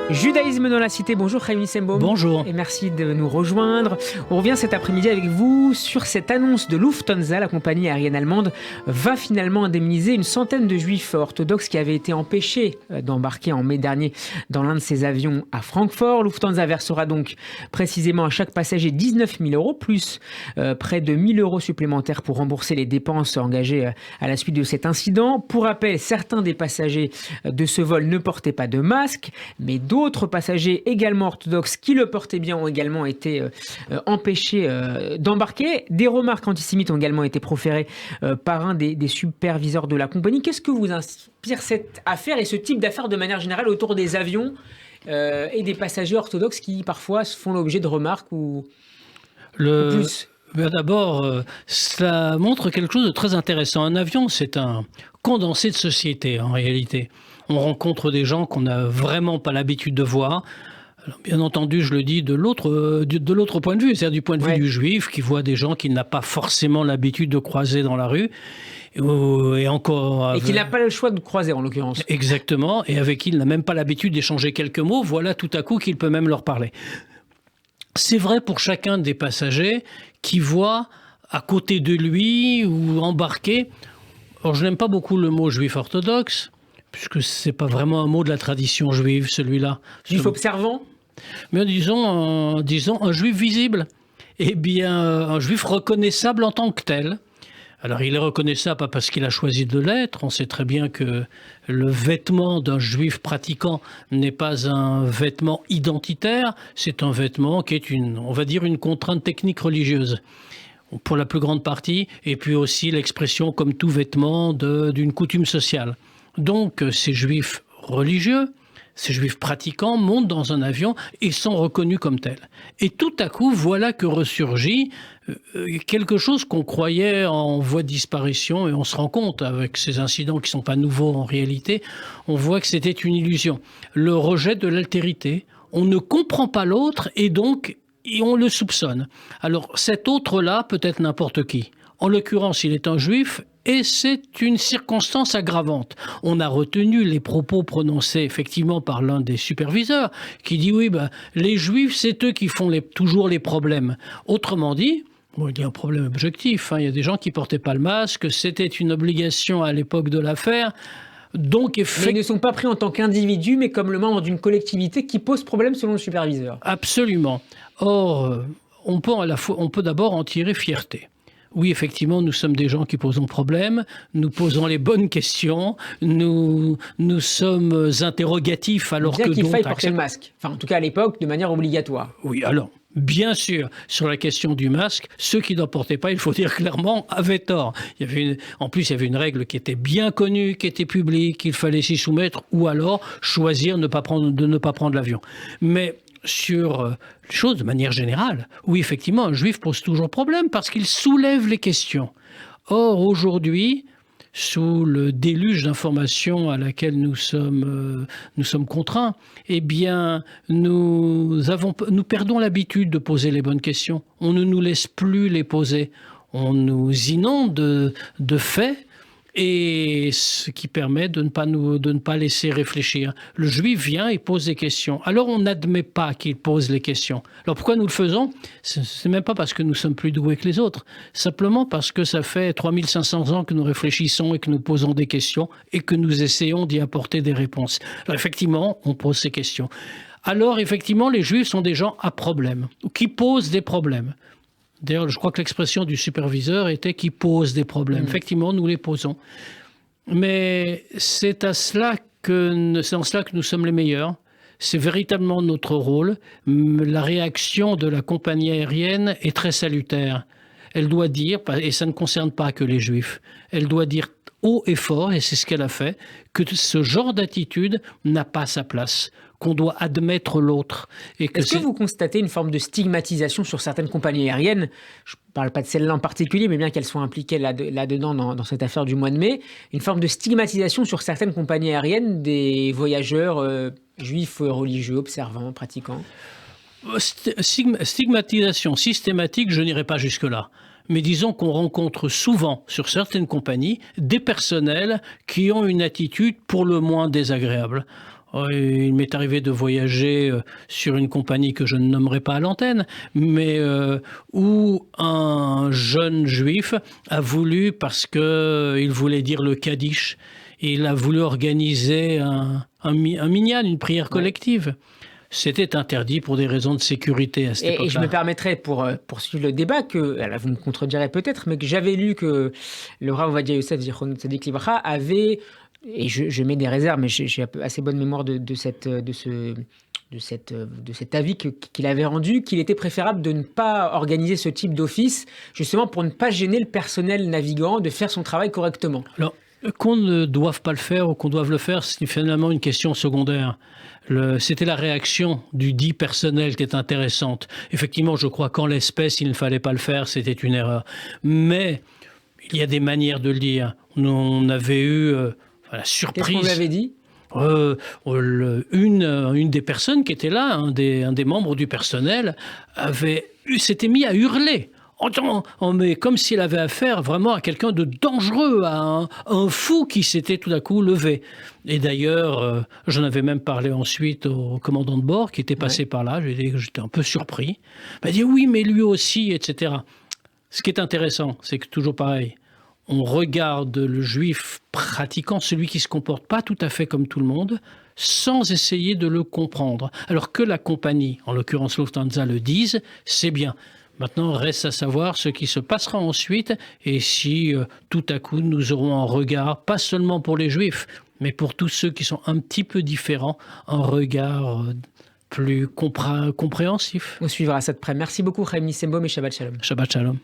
Judaïsme dans la cité, bonjour Chaim Nissenbaum. Bonjour. Et merci de nous rejoindre. On revient cet après-midi avec vous sur cette annonce de Lufthansa. La compagnie aérienne allemande va finalement indemniser une centaine de juifs orthodoxes qui avaient été empêchés d'embarquer en mai dernier dans l'un de ses avions à Francfort. Lufthansa versera donc précisément à chaque passager 19 000 euros, plus près de 1 000 euros supplémentaires pour rembourser les dépenses engagées à la suite de cet incident. Pour rappel, certains des passagers de ce vol ne portaient pas de masque, mais d'autres passagers également orthodoxes qui le portaient bien ont également été empêchés d'embarquer. Des remarques antisémites ont également été proférées par un des superviseurs de la compagnie. Qu'est-ce que vous inspire cette affaire et ce type d'affaires de manière générale autour des avions et des passagers orthodoxes qui parfois font l'objet de remarques ou plus? D'abord, ça montre quelque chose de très intéressant. Un avion, c'est un condensé de société en réalité. On rencontre des gens qu'on n'a vraiment pas l'habitude de voir. Alors, bien entendu, je le dis de l'autre point de vue, c'est-à-dire du point de vue du juif qui voit des gens qu'il n'a pas forcément l'habitude de croiser dans la rue. Et qu'il n'a pas le choix de croiser en l'occurrence. Exactement, et avec qui il n'a même pas l'habitude d'échanger quelques mots. Voilà tout à coup qu'il peut même leur parler. C'est vrai pour chacun des passagers qui voit à côté de lui ou embarqué. Alors je n'aime pas beaucoup le mot juif orthodoxe, puisque ce n'est pas vraiment un mot de la tradition juive, celui-là. Juif observant ? Mais disons un juif visible. Eh bien, un juif reconnaissable en tant que tel. Alors, il est reconnaissable pas parce qu'il a choisi de l'être. On sait très bien que le vêtement d'un juif pratiquant n'est pas un vêtement identitaire. C'est un vêtement qui est on va dire, une contrainte technique religieuse. Pour la plus grande partie, et puis aussi l'expression comme tout vêtement d'une coutume sociale. Donc, ces juifs religieux, ces juifs pratiquants montent dans un avion et sont reconnus comme tels. Et tout à coup, voilà que ressurgit quelque chose qu'on croyait en voie de disparition, et on se rend compte avec ces incidents qui ne sont pas nouveaux en réalité, on voit que c'était une illusion. Le rejet de l'altérité. On ne comprend pas l'autre et on le soupçonne. Alors cet autre-là peut être n'importe qui. En l'occurrence, il est un juif et c'est une circonstance aggravante. On a retenu les propos prononcés effectivement par l'un des superviseurs qui dit oui, les juifs, c'est eux qui font toujours les problèmes. Autrement dit, il y a un problème objectif. Il y a des gens qui ne portaient pas le masque. C'était une obligation à l'époque de l'affaire. Donc, mais ils ne sont pas pris en tant qu'individus, mais comme le membre d'une collectivité qui pose problème selon le superviseur. Absolument. Or, on peut d'abord en tirer fierté. Oui, effectivement, nous sommes des gens qui posons problème, nous posons les bonnes questions, nous sommes interrogatifs alors que d'autres... Bien qu'il faille porter le masque, enfin en tout cas à l'époque, de manière obligatoire. Oui, alors, bien sûr, sur la question du masque, ceux qui n'en portaient pas, il faut dire clairement, avaient tort. En plus, il y avait une règle qui était bien connue, qui était publique, qu'il fallait s'y soumettre, ou alors choisir de ne pas prendre l'avion. Mais sur les choses de manière générale, oui, effectivement, un juif pose toujours problème parce qu'il soulève les questions. Or, aujourd'hui, sous le déluge d'informations à laquelle nous sommes contraints, eh bien, nous perdons l'habitude de poser les bonnes questions. On ne nous laisse plus les poser. On nous inonde de faits, et ce qui permet de ne pas laisser réfléchir. Le juif vient et pose des questions. Alors on n'admet pas qu'il pose les questions. Alors pourquoi nous le faisons ? C'est même pas parce que nous sommes plus doués que les autres. Simplement parce que ça fait 3500 ans que nous réfléchissons et que nous posons des questions et que nous essayons d'y apporter des réponses. Alors effectivement, on pose ces questions. Alors effectivement, les juifs sont des gens à problème, ou qui posent des problèmes. D'ailleurs, je crois que l'expression du superviseur était qu'il pose des problèmes. Effectivement, nous les posons. Mais c'est en cela que nous sommes les meilleurs. C'est véritablement notre rôle. La réaction de la compagnie aérienne est très salutaire. Elle doit dire, et ça ne concerne pas que les juifs, elle doit dire haut et fort, et c'est ce qu'elle a fait, que ce genre d'attitude n'a pas sa place, qu'on doit admettre l'autre. Est-ce que vous constatez une forme de stigmatisation sur certaines compagnies aériennes ? Je ne parle pas de celle-là en particulier, mais bien qu'elles soient impliquées là-dedans dans cette affaire du mois de mai. Une forme de stigmatisation sur certaines compagnies aériennes des voyageurs juifs, religieux, observants, pratiquants ? Stigmatisation systématique, je n'irai pas jusque-là. Mais disons qu'on rencontre souvent, sur certaines compagnies, des personnels qui ont une attitude pour le moins désagréable. Il m'est arrivé de voyager sur une compagnie que je ne nommerai pas à l'antenne, mais où un jeune juif a voulu, parce qu'il voulait dire le Kaddish, il a voulu organiser un minyan, une prière collective. C'était interdit pour des raisons de sécurité à cette époque-là. Et je me permettrai, pour poursuivre le débat, alors vous me contredirez peut-être, mais que j'avais lu que le Rav Ovadia Yosef Zichron Tzadik Livracha avait, et je mets des réserves, mais j'ai assez bonne mémoire de cet avis qu'il avait rendu, qu'il était préférable de ne pas organiser ce type d'office, justement pour ne pas gêner le personnel navigant de faire son travail correctement. Alors, qu'on ne doive pas le faire ou qu'on doive le faire, c'est finalement une question secondaire. C'était la réaction du dit personnel qui est intéressante. Effectivement, je crois qu'en l'espèce, il ne fallait pas le faire, c'était une erreur. Mais il y a des manières de le dire. On avait eu la surprise. Qu'est-ce qu'on lui avait dit ? Une des personnes qui était là, un des membres du personnel, s'était mis à hurler. Mais comme s'il avait affaire vraiment à quelqu'un de dangereux, à un fou qui s'était tout à coup levé. Et d'ailleurs, j'en avais même parlé ensuite au commandant de bord qui était passé par là. J'étais un peu surpris. Il m'a dit oui, mais lui aussi, etc. Ce qui est intéressant, c'est que toujours pareil, on regarde le juif pratiquant, celui qui ne se comporte pas tout à fait comme tout le monde, sans essayer de le comprendre. Alors que la compagnie, en l'occurrence Lufthansa, le dise, c'est bien. Maintenant, reste à savoir ce qui se passera ensuite et si tout à coup nous aurons un regard, pas seulement pour les Juifs, mais pour tous ceux qui sont un petit peu différents, un regard plus compréhensif. On suivra ça de près. Merci beaucoup, Chaim Nissenbaum et Shabbat Shalom. Shabbat Shalom.